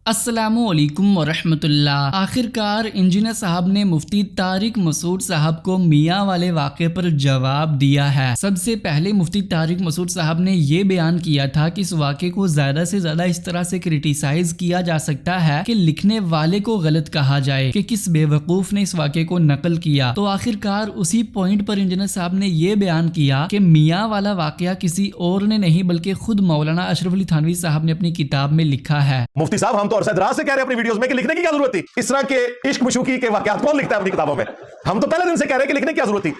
السلام علیکم ورحمۃ اللہ۔ آخر کار انجینئر صاحب نے مفتی طارق مسعود صاحب کو میاں والے واقعے پر جواب دیا ہے۔ سب سے پہلے مفتی طارق مسعود صاحب نے یہ بیان کیا تھا کہ اس واقعے کو زیادہ سے زیادہ اس طرح سے کرٹیسائز کیا جا سکتا ہے کہ لکھنے والے کو غلط کہا جائے کہ کس بے وقوف نے اس واقعے کو نقل کیا۔ تو آخر کار اسی پوائنٹ پر انجینئر صاحب نے یہ بیان کیا کہ میاں والا واقعہ کسی اور نے نہیں بلکہ خود مولانا اشرف علی تھانوی صاحب نے اپنی کتاب میں لکھا ہے۔ مفتی صاحب ہم تو عرصہ دراز سے کہہ رہے ہیں اپنی ویڈیوز میں کہ لکھنے کی کیا ضرورت تھی؟ اس طرح کے عشق مشوقی کے واقعات کون لکھتا ہے اپنی کتابوں میں؟ ہم تو پہلے دن سے کہہ رہے ہیں کہ لکھنے کی کیا ضرورت تھی؟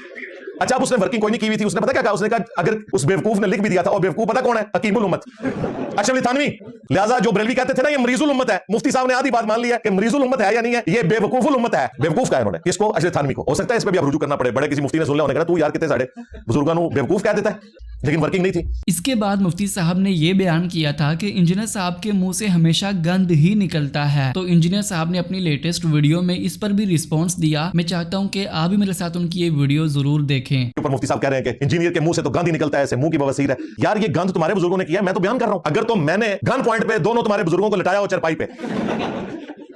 اچھا اب اس نے ورکنگ کوئی نہیں کی ہوئی تھی، اس نے پتا کیا کہا؟ اس نے کہا اگر اس بیوقوف نے لکھ بھی دیا تھا، اور بیوقوف پتا کون ہے؟ حکیم الامت اشرف علی تھانوی۔ لہٰذا جو بریلوی کہتے تھے نا یہ مریض الامت ہے، مفتی صاحب نے آدھی بات مان لی ہے کہ مریض الامت ہے یا نہیں ہے، یہ بے وقوف الامت ہے۔ بیوقوف کہا انہوں نے اس کو، اشرف تھانوی کو۔ ہو سکتا ہے اس پہ بھی اب رجوع کرنا پڑے، بڑے کسی مفتی نے سن لیا، انہوں نے کہا تو یار کتنے ساڑھے بزرگوں کو بیوقوف کہہ دیتا ہے، لیکن ورکنگ نہیں تھی۔ اس کے بعد مفتی صاحب نے یہ بیان کیا تھا کہ انجینئر صاحب کے منہ سے ہمیشہ گند ہی نکلتا ہے۔ تو انجینئر صاحب نے اپنی لیٹسٹ ویڈیو میں اس پر بھی رسپانس دیا۔ میں چاہتا ہوں کہ آپ بھی میرے ساتھ ان کی یہ ویڈیو ضرور دیکھیں۔ اوپر مفتی صاحب کہہ رہے ہیں کہ انجینئر کے منہ سے تو گند ہی نکلتا ہے، ایسے منہ کی بواسیر ہے۔ یار یہ گند تمہارے بزرگوں نے کیا ہے، میں تو بیان کر رہا ہوں۔ اگر تو میں نے گن پوائنٹ پہ دونوں تمہارے بزرگوں کو لٹایا ہو چرپائی پہ،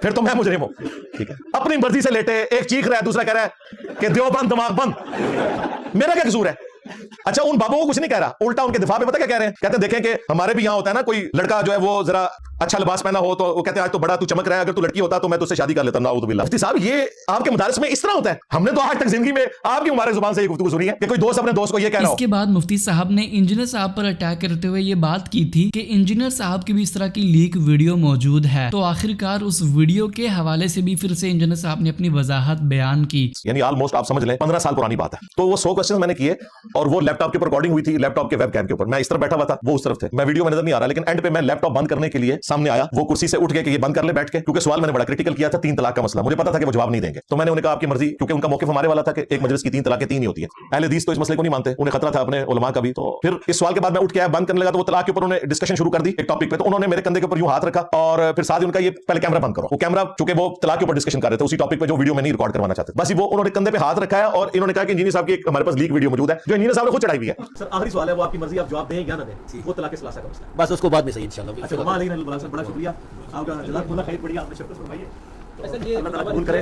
پھر تو میں مجرم ہوں، ٹھیک ہے؟ اپنی مرضی سے لیٹے، ایک چیخ رہا ہے دوسرا کہہ رہا ہے کہ دیوبند دماغ بند، میرا کیا قصور ہے؟ اچھا ان بابوں کو کچھ نہیں کہہ رہا، الٹا ان کے دفاع پہ پتہ کیا کہہ رہے ہیں؟ کہتے ہیں دیکھیں کہ ہمارے بھی یہاں ہوتا ہے نا، کوئی لڑکا جو ہے وہ ذرا اچھا لباس پہنا ہو تو وہ کہتے ہیں آج تو بڑا تو چمک رہا ہے، اگر تو لڑکی ہوتا تو میں تو اس سے شادی کر لیتا۔ نعوذ باللہ۔ مفتی صاحب یہ آپ کے مدارس میں اس طرح ہوتا ہے؟ ہم نے تو آج تک زندگی میں آپ کی مبارک زبان سے یہ گفتگو سنی ہے کہ کوئی دوست اپنے دوست کو یہ کہہ رہا ہو۔ اس کے بعد مفتی صاحب نے انجینئر صاحب پر اٹیک کرتے ہوئے یہ بات کی تھی کہ انجینئر صاحب کی بھی اس طرح کی لیک ویڈیو موجود ہے۔ تو آخر کار اس ویڈیو کے حوالے سے بھی پھر سے انجینئر صاحب نے اپنی وضاحت بیان کی۔ یعنی آلموسٹ آپ سمجھ لیں 15 سال پرانی بات ہے۔ تو وہ 100 کوسچنز میں نے کیے اور وہ لیپ ٹاپ کے اوپر ریکارڈنگ ہوئی تھی، لیپ ٹاپ کے ویب کیم کے اوپر۔ میں اس طرف بیٹھا ہوا تھا، وہ اس طرف تھے، میں ویڈیو میں نظر نہیں آ رہا، لیکن اینڈ پہ میں لیپ ٹاپ بند کرنے کے لیے سامنے آیا، وہ کرسی سے اٹھ گئے کہ یہ بند کر لے بیٹھ کے، کیونکہ سوال میں نے بڑا کرٹیکل کیا تھا 3 طلاق کا مسئلہ، مجھے پتا تھا کہ وہ جواب نہیں دیں گے، تو میں نے انہیں کہا آپ کی مرضی، کیونکہ ان کا موقف ہمارے والا تھا کہ ایک مجلس کی 3 طلاقیں 3 ہی ہوتی ہیں۔ اہل حدیث تو اس مسئلے کو نہیں مانتے، انہیں خطرہ تھا اپنے علماء کا بھی۔ تو پھر اس سوال کے بعد میں اٹھ کے آیا، بند کرنے لگا، تو وہ طلاق کے اوپر انہوں نے ڈسکشن شروع کر دی ایک ٹاپک پہ، تو انہوں نے میرے کندھے کے اوپر یوں ہاتھ رکھا اور پھر ساتھ ہی ان کا یہ پہلے کیمرہ بند کرو، وہ کیمرہ چونکہ وہ طلاق کے اوپر ڈسکشن کر رہے تھے اسی ٹاپک پہ جو ویڈیو میں نہیں ریکارڈ کروانا چاہتے، بس وہ انہوں نے کندھے پہ ہاتھ رکھا ہے اور انہوں نے کہا کہ انجینئر صاحب کی ایک ہمارے پاس لیک ویڈیو موجود ہے جو انجینئر صاحب نے خود چڑھائی ہوئی ہے۔ سر آخری سوال ہے، وہ آپ کی مرضی، آپ جواب دیں یا نہ دیں، وہ طلاق ثلاثہ کا مسئلہ ہے، بس اس کو بعد میں صحیح انشاءاللہ۔ اچھا بڑا شکریہ آپ کا، جزاک اللہ خیر، بڑی آپ نے شرکت فرمائی ہے، اللہ تعالیٰ قبول کرے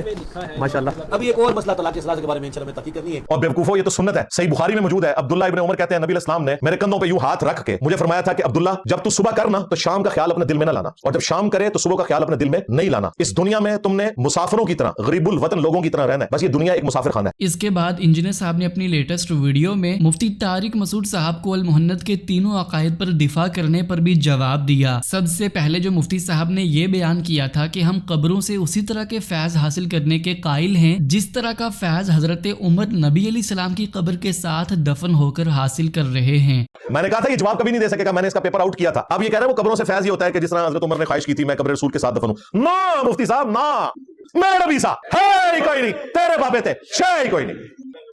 ماشاءاللہ۔ ابھی ایک اور مسئلہ طلاق ثلاثہ کے بارے میں انشاءاللہ میں تحقیق کرنی ہے۔ اور بیوقوفو یہ تو سنت ہے، صحیح بخاری میں موجود ہے، عبداللہ ابن عمر کہتے ہیں نبی علیہ السلام نے میرے کندھوں پہ یوں ہاتھ رکھ کے مجھے فرمایا تھا کہ عبداللہ جب تو صبح کرنا تو شام کا خیال اپنے دل میں نہ لانا، اور جب شام کرے تو صبح کا خیال اپنے دل میں نہیں لانا۔ اس دنیا میں تم نے مسافروں کی طرح، غریب الوطن لوگوں کی طرح رہنا ہے، بس یہ دنیا ایک مسافر خانہ ہے۔ اس کے بعد انجینئر صاحب نے اپنی لیٹسٹ ویڈیو میں مفتی طارق مسعود صاحب کو المحنت کے تینوں عقائد پر دفاع کرنے پر بھی جواب دیا۔ سب سے پہلے جو مفتی صاحب نے یہ بیان کیا تھا کہ ہم قبروں سے اسی طرح کے فیض حاصل کرنے کے قائل ہیں جس طرح کا فیض حضرت عمر نبی علیہ السلام کی قبر کے ساتھ دفن ہو کر حاصل کر رہے ہیں۔ میں نے کہا تھا یہ جواب کبھی نہیں دے سکے گا، میں نے اس کا پیپر آؤٹ کیا تھا۔ اب یہ کہہ رہے ہیں وہ قبروں سے فیض یہ ہوتا ہے کہ جس طرح حضرت عمر نے خواہش کی تھی میں قبر رسول کے ساتھ دفن ہوں۔ نا مفتی صاحب نا، میرا نبی سا ہے ہی کوئی نہیں، تیرے بابے تھے شے ہی کوئی نہیں،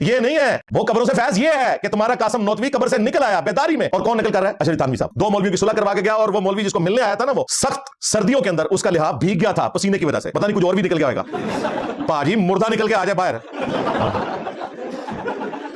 یہ نہیں ہے۔ وہ قبروں سے فیض یہ ہے کہ تمہارا قاسم نوتوی قبر سے نکل آیا بیداری میں، اور کون نکل کر رہا ہے؟ اشرف تھانوی صاحب 2 مولویوں کی صلح کروا کے گیا، اور وہ مولوی جس کو ملنے آیا تھا نا وہ سخت سردیوں کے اندر اس کا لحاف بھیگ گیا تھا پسینے کی وجہ سے، پتہ نہیں کچھ اور بھی نکل گیا ہوگا، پاجی مردہ نکل کے آ جائے باہر۔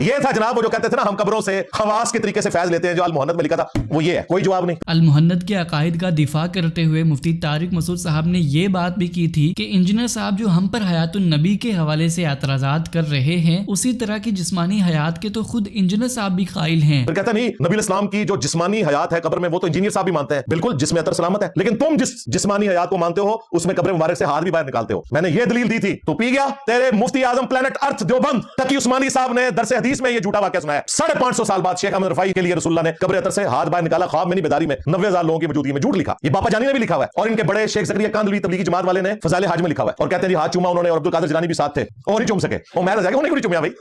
یہ تھا جناب وہ جو کہتے تھے نا ہم قبروں سے خواص کے طریقے سے فیض لیتے ہیں، جو المحنت میں لکھا تھا وہ یہ ہے، کوئی جواب نہیں۔ المحنت کے عقائد کا دفاع کرتے ہوئے مفتی طارق مسعود صاحب نے یہ بات بھی کی تھی کہ انجینئر صاحب جو ہم پر حیات النبی کے حوالے سے اعتراضات کر رہے ہیں اسی طرح کی جسمانی حیات کے تو خود انجینئر صاحب بھی قائل ہیں۔ پھر کہتا نہیں نبی علیہ السلام کی جو جسمانی حیات ہے قبر میں وہ تو انجینئر صاحب بھی مانتے ہیں، بالکل جسم اطہر سلامت ہے، لیکن تم جس جسمانی حیات کو مانتے ہو اس میں قبر مبارک سے ہاتھ بھی باہر نکالتے ہو۔ میں نے یہ دلیل دی تھی تو پی گیا تیرے مفتی اعظم پلانٹ ارتھ دیوبند تقی عثمانی صاحب نے درس حدیث میں یہ جھوٹا واقعہ سنایا۔ 550 سال بعد شیخ احمد رفاعی کے لیے رسول اللہ نے قبر اطہر سے ہاتھ باہر نکالا، خواب میں نہیں بیداری میں، 90,000 لوگوں کی موجودگی میں، جھوٹ لکھا، یہ باپا جانی نے بھی لکھا ہوا ہے، اور ان کے بڑے شیخ زکریا کاندھلوی تبلیغی جماعت والے نے فضائل حاج میں لکھا ہوا ہے، اور کہتے ہیں ہاتھ چوما انہوں نے، اور عبدالقادر جیلانی بھی ساتھ تھے اور نہیں چوم سکے، وہ محل جا کے انہیں نہیں چومیا بھائی،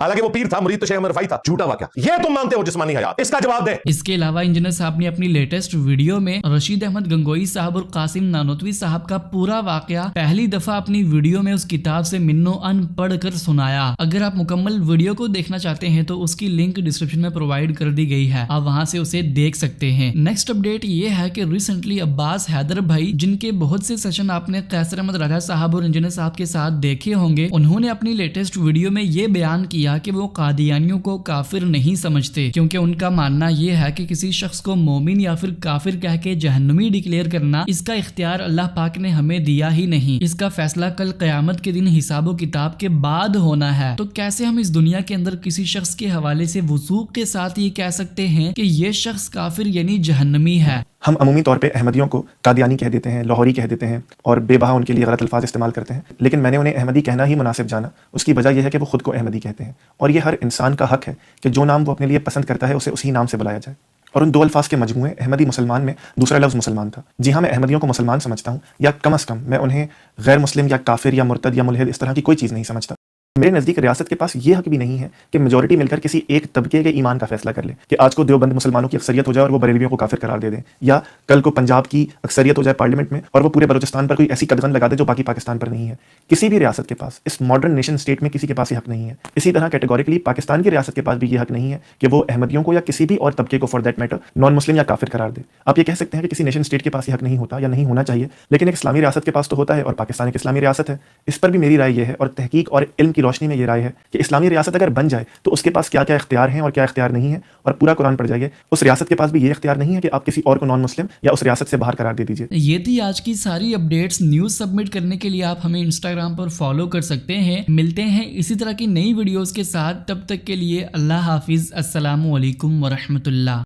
حالانکہ وہ پیر تھا، مرید تو شیخ احمد رفاعی تھا۔ جھوٹا واقعہ، یہ تم مانتے ہو جسمانی حیات، اس کا جواب دے۔ اس کے علاوہ انجینئر صاحب نے اپنی لیٹسٹ ویڈیو میں رشید احمد گنگوئی صاحب اور قاسم نانوتوی صاحب کا پورا واقعہ پہلی دفعہ اپنی ویڈیو میں اس کتاب سے منو ان پڑھ کر سنایا۔ اگر آپ مکمل ویڈیو کو دیکھنا دیکھنا چاہتے ہیں تو اس کی لنک ڈسکرپشن میں پرووائڈ کر دی گئی ہے, آپ وہاں سے اسے دیکھ سکتے ہیں. نیکسٹ اپڈیٹ یہ ہے کہ ریسنٹلی عباس حیدر بھائی, جن کے بہت سے سیشن آپ نے قیصر احمد راجہ صاحب اور انجینئر صاحب کے ساتھ دیکھے ہوں گے, انہوں نے اپنی لیٹسٹ ویڈیو میں یہ بیان کیا کہ وہ قادیانیوں کو کافر نہیں سمجھتے, کیونکہ ان کا ماننا یہ ہے کہ کسی شخص کو مومن یا پھر کافر کہہ کے جہنمی ڈکلیئر کرنا, اس کا اختیار اللہ پاک نے ہمیں دیا ہی نہیں, اس کا فیصلہ کل قیامت کے دن حساب و کتاب کے بعد ہونا ہے. تو کیسے ہم اس دنیا کے اندر کسی شخص کے حوالے سے وثوق کے ساتھ یہ کہہ سکتے ہیں کہ یہ شخص کافر یعنی جہنمی ہے؟ ہم عمومی طور پہ احمدیوں کو قادیانی کہہ دیتے ہیں, لاہوری کہہ دیتے ہیں اور بے بہا ان کے لیے غلط الفاظ استعمال کرتے ہیں, لیکن میں نے انہیں احمدی کہنا ہی مناسب جانا. اس کی وجہ یہ ہے کہ وہ خود کو احمدی کہتے ہیں, اور یہ ہر انسان کا حق ہے کہ جو نام وہ اپنے لیے پسند کرتا ہے اسے اسی نام سے بلایا جائے. اور ان دو الفاظ کے مجموعے احمدی مسلمان میں دوسرا لفظ مسلمان تھا. جی ہاں, میں احمدیوں کو مسلمان سمجھتا ہوں, یا کم از کم میں انہیں غیر مسلم یا کافر یا مرتد یا ملحد اس طرح کی کوئی چیز نہیں سمجھتا. میرے نزدیک ریاست کے پاس یہ حق بھی نہیں ہے کہ میجورٹی مل کر کسی ایک طبقے کے ایمان کا فیصلہ کر لے کہ آج کو دیوبند مسلمانوں کی اکثریت ہو جائے اور وہ بریلویوں کو کافر قرار دے دیں, یا کل کو پنجاب کی اکثریت ہو جائے پارلیمنٹ میں اور وہ پورے بلوچستان پر کوئی ایسی قدغن لگا دے جو باقی پاکستان پر نہیں ہے. کسی بھی ریاست کے پاس, اس ماڈرن نیشن اسٹیٹ میں کسی کے پاس یہ حق نہیں ہے. اسی طرح کیٹیگوریکلی پاکستان کی ریاست کے پاس بھی یہ حق نہیں ہے کہ وہ احمدیوں کو یا کسی بھی اور طبقے کو فار دیٹ میٹر نان مسلم یا کافر قرار دے. آپ یہ کہہ سکتے ہیں کہ کسی نیشن اسٹیٹ کے پاس یہ حق نہیں ہوتا یا نہیں ہونا چاہیے, لیکن ایک اسلامی ریاست کے پاس تو ہوتا ہے, اور پاکستان ایک اسلامی ریاست ہے. اس پر بھی میری رائے یہ ہے, اور تحقیق اور علم کی روشنی میں یہ رائے ہے, کہ اسلامی ریاست اگر بن جائے تو اس کے پاس کیا کیا اختیار ہیں اور کیا اختیار نہیں ہے, اور پورا قرآن پڑھ جائیے. اس ریاست کے پاس بھی یہ اختیار نہیں ہے کہ آپ کسی اور کو نان مسلم یا اس ریاست سے باہر قرار دے دیجیے. یہ تھی آج کی ساری اپڈیٹس. نیوز سبمٹ کرنے کے لیے آپ ہمیں انسٹاگرام پر فالو کر سکتے ہیں. ملتے ہیں اسی طرح کی نئی ویڈیوز کے ساتھ, تب تک کے لیے اللہ حافظ. السلام علیکم ورحمۃ اللہ.